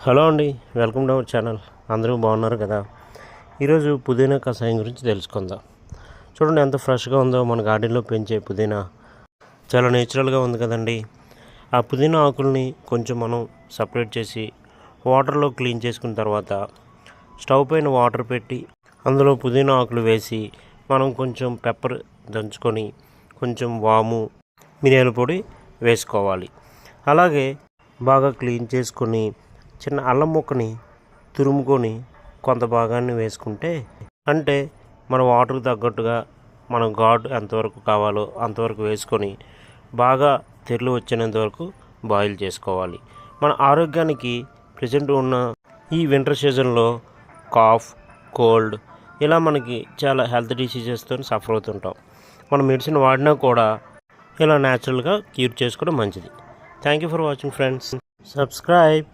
Hello అండి, welcome to our channel. అందరూ బాగున్నారు కదా. ఈరోజు పుదీనా కషాయం గురించి తెలుసుకుందాం. చూడండి ఎంత ఫ్రెష్గా ఉందో మన గార్డెన్లో పెంచే పుదీనా. చాలా నేచురల్గా ఉంది కదండి. ఆ పుదీనా ఆకుల్ని కొంచెం మనం సపరేట్ చేసి వాటర్లో క్లీన్ చేసుకున్న తర్వాత స్టవ్ పైన వాటర్ పెట్టి అందులో పుదీనా ఆకులు వేసి మనం కొంచెం పెప్పర్ దంచుకొని కొంచెం వాము మిరియాల పొడి వేసుకోవాలి. అలాగే బాగా క్లీన్ చేసుకొని చిన్న అల్లం ముక్కని తురుముకొని కొంత భాగాన్ని వేసుకుంటే, అంటే మన వాటర్కి తగ్గట్టుగా మనం ఘాటు ఎంతవరకు కావాలో అంతవరకు వేసుకొని బాగా తెరలు వచ్చేంత వరకు బాయిల్ చేసుకోవాలి. మన ఆరోగ్యానికి ప్రజెంట్ ఉన్న ఈ వింటర్ సీజన్లో కాఫ్, కోల్డ్ ఇలా మనకి చాలా హెల్త్ డిసీజెస్తో సఫర్ అవుతుంటాం. మనం మెడిసిన్ వాడినా కూడా ఇలా న్యాచురల్గా క్యూర్ చేసుకోవడం మంచిది. Thank you for watching friends. Subscribe.